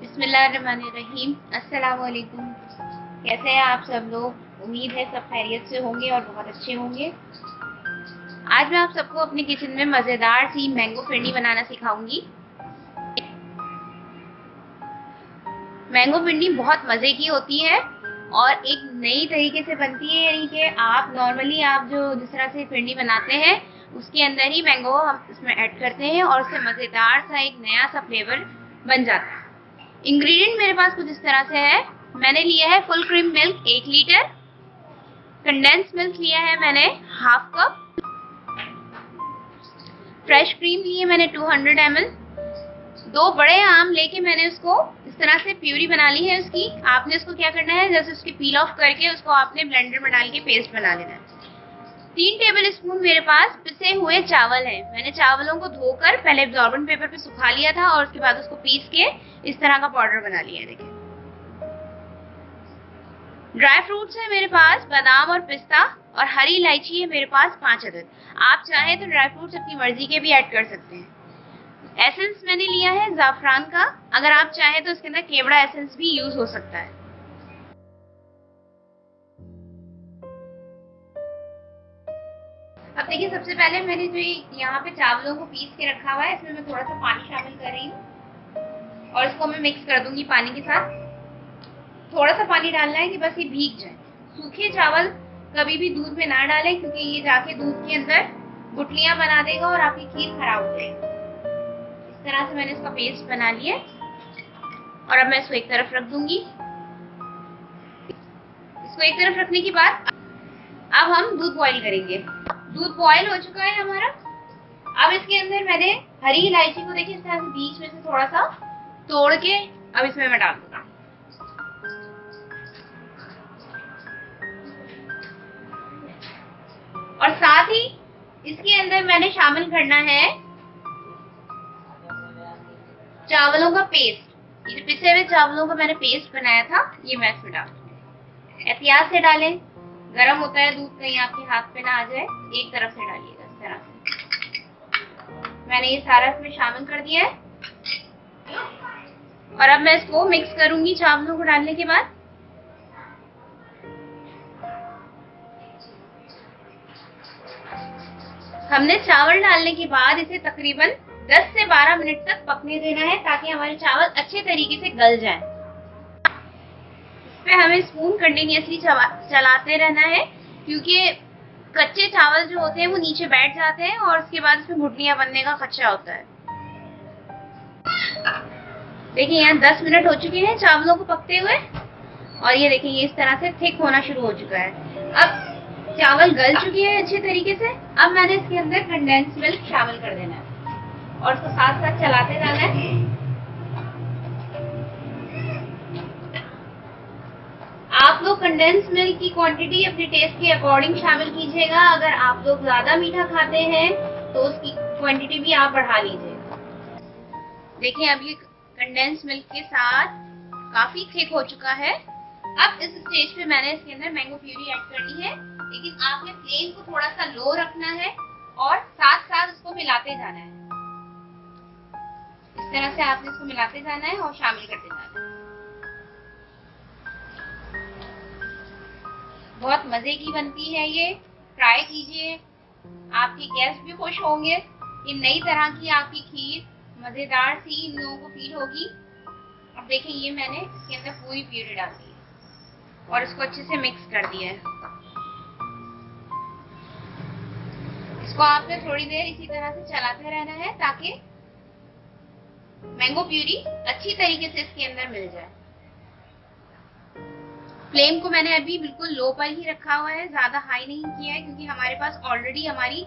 बिस्मिल्लाहिर्रहमानिर्रहीम। अस्सलाम वालेकुम। कैसे हैं आप सब लोग? उम्मीद है सब खैरियत से होंगे और बहुत अच्छे होंगे। आज मैं आप सबको अपने किचन में मज़ेदार सी मैंगो फिरनी बनाना सिखाऊंगी। मैंगो फिरनी बहुत मज़े की होती है और एक नई तरीके से बनती है, यानी कि आप नॉर्मली आप जो जिस तरह से फिरनी बनाते हैं उसके अंदर ही मैंगो हम इसमें ऐड करते हैं और उससे मज़ेदार सा एक नया सा फ्लेवर बन जाता है। इंग्रेडिएंट मेरे पास कुछ इस तरह से है। मैंने लिया है full cream milk 1 litre, condense milk लिया है मैंने हाफ कप, फ्रेश क्रीम ली है मैंने 200 ml, 2 बड़े आम लेके मैंने उसको इस तरह से प्यूरी बना ली है उसकी। आपने इसको क्या करना है, जैसे उसकी पील ऑफ करके उसको आपने ब्लेंडर में डाल के पेस्ट बना लेना है। 3 टेबल स्पून मेरे पास पिसे हुए चावल हैं। मैंने चावलों को धोकर पहले एब्जॉर्बेंट पेपर पे सुखा लिया था और उसके बाद उसको पीस के इस तरह का पाउडर बना लिया है। देखिए, ड्राई फ्रूट्स है मेरे पास बादाम और पिस्ता, और हरी इलायची है मेरे पास 5 अदद। आप चाहें तो ड्राई फ्रूट्स अपनी मर्जी के भी ऐड कर सकते हैं। एसेंस मैंने लिया है ज़ाफ़रान का, अगर आप चाहें तो इसके अंदर केवड़ा एसेंस भी यूज हो सकता है। अब देखिए, सबसे पहले मैंने जो यहाँ पे चावलों को पीस के रखा हुआ है, इसमें मैं थोड़ा सा पानी शामिल कर रही हूँ और इसको मैं मिक्स कर दूंगी पानी के साथ। थोड़ा सा पानी डालना है कि बस ये भीग जाए। सूखे चावल कभी भी दूध में ना डालें, क्योंकि ये जाके दूध के अंदर गुठलियां बना देगा और आपकी खीर खराब हो जाएगी। इस तरह से मैंने इसका पेस्ट बना लिया और अब मैं इसको एक तरफ रख दूंगी। इसको एक तरफ रखने के बाद अब हम दूध बॉईल करेंगे। दूध बॉईल हो चुका है हमारा। अब इसके अंदर मैंने हरी इलायची को देखिए इस तरह से बीच में से थोड़ा सा तोड़ के अब इसमें मैं डाल दूंगा। और साथ ही इसके अंदर मैंने शामिल करना है चावलों का पेस्ट। ये पिसे हुए चावलों का मैंने पेस्ट बनाया था, ये मैं इसमें डाल दूंगी। एहतियात से डालें, गर्म होता है दूध, कहीं आपके हाथ पे ना आ जाए। एक तरफ से डालिएगा इस तरह से। मैंने ये सारा इसमें शामिल कर दिया है और अब मैं इसको मिक्स करूंगी चावलों को डालने के बाद। हमने चावल डालने के बाद इसे तकरीबन 10 से 12 मिनट तक पकने देना है, ताकि हमारे चावल अच्छे तरीके से गल जाएं। इस पे हमें स्पून कंटिन्यूअसली चलाते रहना है, क्योंकि कच्चे चावल जो होते हैं वो नीचे बैठ जाते हैं और उसके बाद इसमें गुठलियां बनने का खदशा होता है। देखिए, यहाँ 10 मिनट हो चुके हैं चावलों को पकते हुए और ये देखिए ये इस तरह से थिक होना शुरू हो चुका है। अब चावल गल चुके हैं अच्छे तरीके से। अब मैंने इसके अंदर कंडेंस मिल्क शामिल कर देना है और इसको साथ साथ चलाते जाना है। आप लोग कंडेंस मिल्क की क्वांटिटी अपने टेस्ट के अकॉर्डिंग शामिल कीजिएगा। अगर आप लोग ज्यादा मीठा खाते हैं तो उसकी क्वांटिटी भी आप बढ़ा लीजिएगा। देखिए, अब ये कंडेंस मिल्क के साथ काफी थिक हो चुका है। अब इस स्टेज पे मैंने इसके अंदर मैंगो प्यूरी ऐड करनी है, लेकिन आपने फ्लेम को थोड़ा सा लो रखना है और साथ साथ उसको मिलाते जाना है। इस तरह से आपने इसको मिलाते जाना है और शामिल करते जाना है। बहुत मजे की बनती है ये, ट्राई कीजिए। आपके गेस्ट भी खुश होंगे। ये नई तरह की आपकी खीर मजेदार सी इन लोगों को फील होगी। अब देखिए, ये मैंने इसके अंदर पूरी प्यूरी डाल दी है और इसको अच्छे से मिक्स कर दिया है। इसको आपने थोड़ी देर इसी तरह से चलाते रहना है ताकि मैंगो प्यूरी अच्छी तरीके से इसके अंदर मिल जाए। फ्लेम को मैंने अभी बिल्कुल लो पर ही रखा हुआ है, ज्यादा हाई नहीं किया है, क्योंकि हमारे पास ऑलरेडी हमारी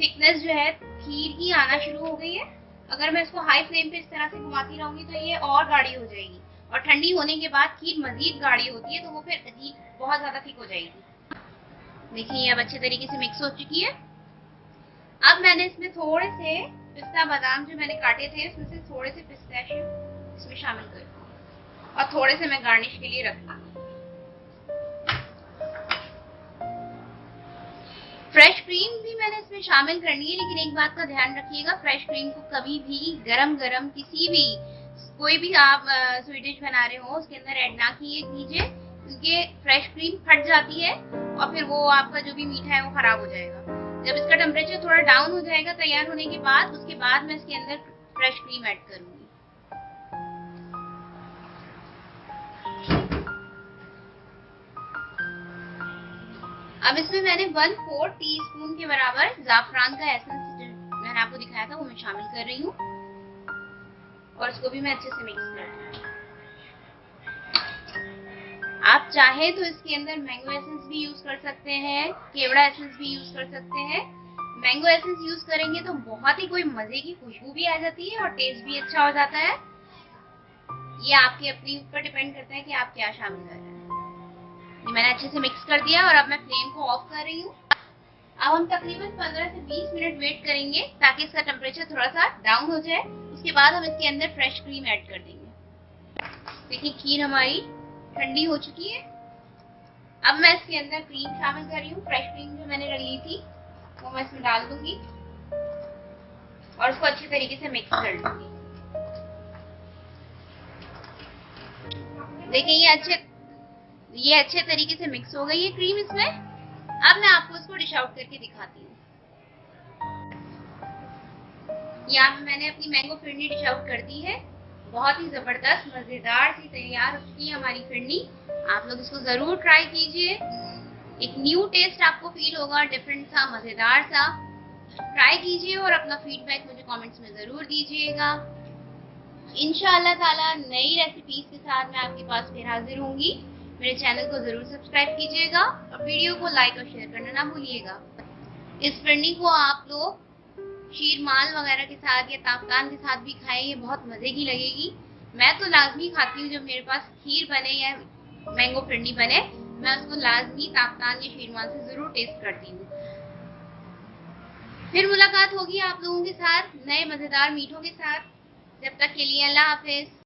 थिकनेस जो है खीर की आना शुरू हो गई है। अगर मैं इसको हाई फ्लेम पे इस तरह से घुमाती रहूंगी तो ये और गाढ़ी हो जाएगी, और ठंडी होने के बाद खीर मजीद गाढ़ी होती है, तो वो फिर अजीब बहुत ज्यादा थिक हो जाएगी। देखिए ये अब अच्छे तरीके से मिक्स हो चुकी है। अब मैंने इसमें थोड़े से पिस्ता बादाम जो मैंने काटे थे, उसमें से थोड़े से पिस्ताशियो इसमें शामिल कर, और थोड़े से मैं गार्निश के लिए रख लूंगी। फ्रेश क्रीम भी मैंने इसमें शामिल करनी है, लेकिन एक बात का ध्यान रखिएगा, फ्रेश क्रीम को कभी भी गरम गरम किसी भी कोई भी आप स्वीट डिश बना रहे हो उसके अंदर ऐड ना कीजिए, क्योंकि फ्रेश क्रीम फट जाती है और फिर वो आपका जो भी मीठा है वो खराब हो जाएगा। जब इसका टेम्परेचर थोड़ा डाउन हो जाएगा तैयार होने के बाद, उसके बाद मैं इसके अंदर फ्रेश क्रीम ऐड करूंगी। अब इसमें मैंने 1/4 टीस्पून के बराबर जाफरान का एसेंस मैंने आपको दिखाया था वो मैं शामिल कर रही हूँ, और इसको भी मैं अच्छे से मिक्स कर रही हूँ। आप चाहे तो इसके अंदर मैंगो एसेंस भी यूज कर सकते हैं, केवड़ा एसेंस भी यूज कर सकते हैं। मैंगो एसेंस यूज करेंगे तो बहुत ही कोई मजे की खुशबू भी आ जाती है और टेस्ट भी अच्छा हो जाता है। ये आपके अपने ऊपर डिपेंड करता है कि आप क्या शामिल कर रहे हैं। ये मैंने अच्छे से मिक्स कर दिया और अब मैं फ्लेम को ऑफ कर रही हूँ। अब हम तकरीबन 15 से 20 मिनट वेट करेंगे ताकि इसका टेम्परेचर थोड़ा सा डाउन हो जाए। उसके बाद हम इसके अंदर फ्रेश क्रीम ऐड कर देंगे। देखिए खीर हमारी ठंडी हो चुकी है। अब मैं इसके अंदर क्रीम शामिल कर रही हूँ, फ्रेश क्रीम जो मैंने ली थी वो मैं इसमें डाल दूंगी और इसको अच्छे तरीके से मिक्स कर लूंगी। देखिए ये अच्छे तरीके से मिक्स हो गई है क्रीम इसमें। अब मैं आपको इसको डिश आउट करके दिखाती हूँ। यहाँ पे मैंने अपनी मैंगो फिरनी डिश आउट कर दी है। बहुत ही जबरदस्त मजेदार सी तैयार हो चुकी है हमारी फिरनी। आप लोग इसको जरूर ट्राई कीजिए, एक न्यू टेस्ट आपको फील होगा, डिफरेंट सा, मजेदार सा। ट्राई कीजिए और अपना फीडबैक मुझे कमेंट्स में जरूर दीजिएगा। इंशाअल्लाह ताला नई रेसिपीज के साथ मैं आपके पास फिर हाजिर होंगी। मेरे चैनल को जरूर सब्सक्राइब कीजिएगा और वीडियो को लाइक और शेयर करना ना भूलिएगा। इस फिरनी को आप लोग शीर माल वगैरह के साथ या ताफ्तान के साथ भी खाएं, ये बहुत मजे की लगेगी। मैं तो लाजमी खाती हूँ जब मेरे पास खीर बने या मैंगो फिरनी बने, मैं उसको लाजमी ताफ्तान या शीर माल से जरूर टेस्ट करती हूँ। फिर मुलाकात होगी आप लोगों के साथ नए मजेदार मीठों के साथ। जब तक के लिए अल्लाह हाफिज।